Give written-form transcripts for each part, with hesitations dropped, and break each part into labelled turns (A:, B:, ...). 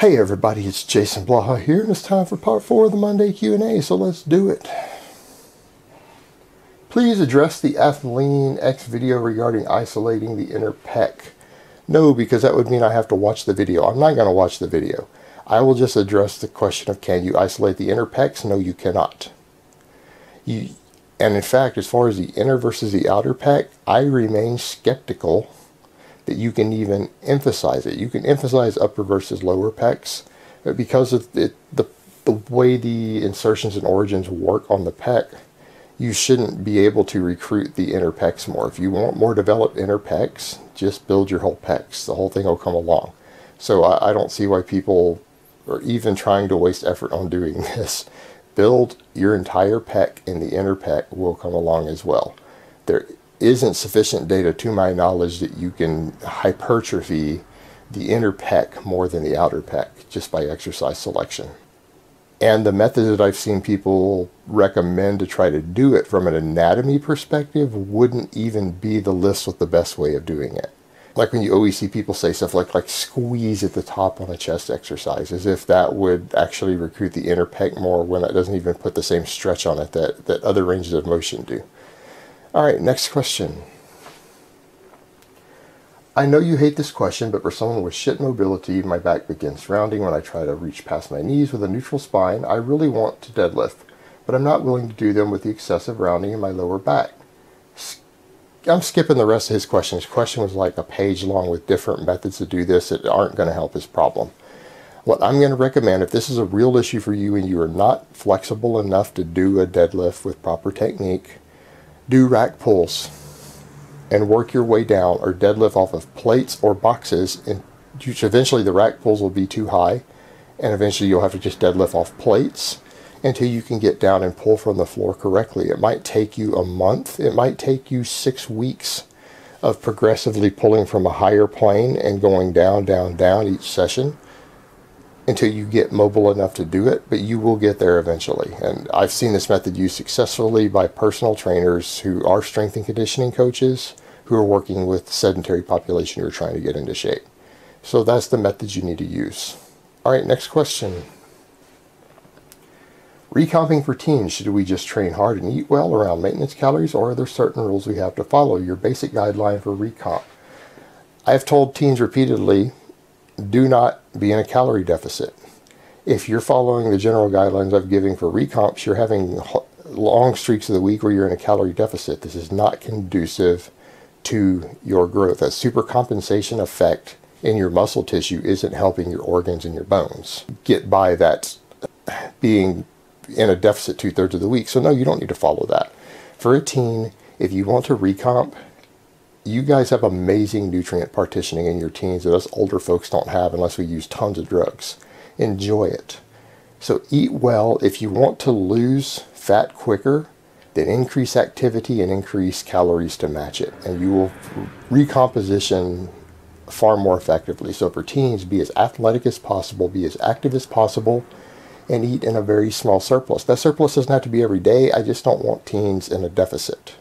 A: Hey everybody, it's Jason Blaha here, and it's time for part 4 of the Monday Q&A, so let's do it. Please address the athlene X video regarding isolating the inner pec. No, because that would mean I have to watch the video. I'm not going to watch the video. I will just address the question of can you isolate the inner pecs? No, you cannot. And in fact, as far as the inner versus the outer pec, I remain skeptical that you can even emphasize it. You can emphasize upper versus lower pecs, but because of the way the insertions and origins work on the pec, you shouldn't be able to recruit the inner pecs more. If you want more developed inner pecs, just build your whole pecs. The whole thing will come along. So I don't see why people are even trying to waste effort on doing this. Build your entire pec, and the inner pec will come along as well. There isn't sufficient data, to my knowledge, that you can hypertrophy the inner pec more than the outer pec just by exercise selection. And the method that I've seen people recommend to try to do it from an anatomy perspective wouldn't even be the list with the best way of doing it. Like when you always see people say stuff like squeeze at the top on a chest exercise, as if that would actually recruit the inner pec more when it doesn't even put the same stretch on it that other ranges of motion do. All right, next question. I know you hate this question, but for someone with shit mobility, my back begins rounding when I try to reach past my knees with a neutral spine. I really want to deadlift, but I'm not willing to do them with the excessive rounding in my lower back. I'm skipping the rest of his question. His question was like a page long with different methods to do this that aren't going to help his problem. What I'm going to recommend, if this is a real issue for you and you are not flexible enough to do a deadlift with proper technique, do rack pulls and work your way down, or deadlift off of plates or boxes, and eventually the rack pulls will be too high, and eventually you'll have to just deadlift off plates until you can get down and pull from the floor correctly. It might take you a month, it might take you 6 weeks of progressively pulling from a higher plane and going down, down, down each session until you get mobile enough to do it, but you will get there eventually. And I've seen this method used successfully by personal trainers who are strength and conditioning coaches who are working with the sedentary population who are trying to get into shape. So that's the method you need to use. All right, next question. Recomping for teens, should we just train hard and eat well around maintenance calories, or are there certain rules we have to follow? Your basic guideline for recomp. I've told teens repeatedly, do not be in a calorie deficit. If you're following the general guidelines I've given for recomps, you're having long streaks of the week where you're in a calorie deficit. This is not conducive to your growth. A supercompensation effect in your muscle tissue isn't helping your organs and your bones get by that being in a deficit 2/3 of the week. So no, you don't need to follow that. For a teen, if you want to recomp, you guys have amazing nutrient partitioning in your teens that us older folks don't have unless we use tons of drugs. Enjoy it. So eat well. If you want to lose fat quicker, then increase activity and increase calories to match it, and you will recomposition far more effectively. So for teens, be as athletic as possible, be as active as possible, and eat in a very small surplus. That surplus doesn't have to be every day. I just don't want teens in a deficit.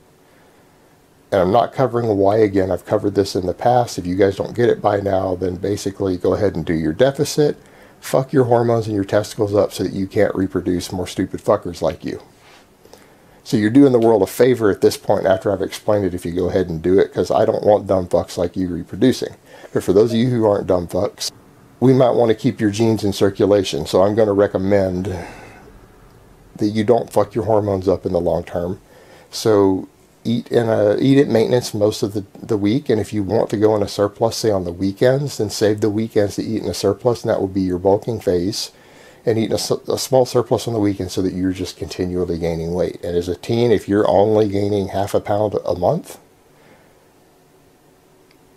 A: And I'm not covering why again. I've covered this in the past. If you guys don't get it by now, then basically go ahead and do your deficit. Fuck your hormones and your testicles up so that you can't reproduce more stupid fuckers like you. So you're doing the world a favor at this point after I've explained it if you go ahead and do it, because I don't want dumb fucks like you reproducing. But for those of you who aren't dumb fucks, we might want to keep your genes in circulation. So I'm going to recommend that you don't fuck your hormones up in the long term. So eat at maintenance most of the week, and if you want to go in a surplus, say on the weekends, then save the weekends to eat in a surplus, and that will be your bulking phase, and eat a small surplus on the weekend so that you're just continually gaining weight. And as a teen, if you're only gaining half a pound a month,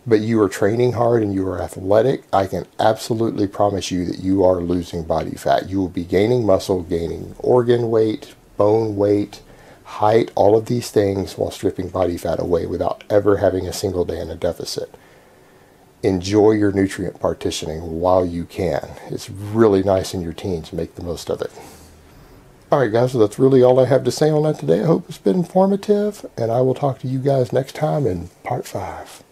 A: but you are training hard and you are athletic, I can absolutely promise you that you are losing body fat. You will be gaining muscle, gaining organ weight, bone weight, height, all of these things while stripping body fat away without ever having a single day in a deficit. Enjoy your nutrient partitioning while you can. It's really nice in your teens. Make the most of it. Alright guys, so that's really all I have to say on that today. I hope it's been informative, and I will talk to you guys next time in part 5.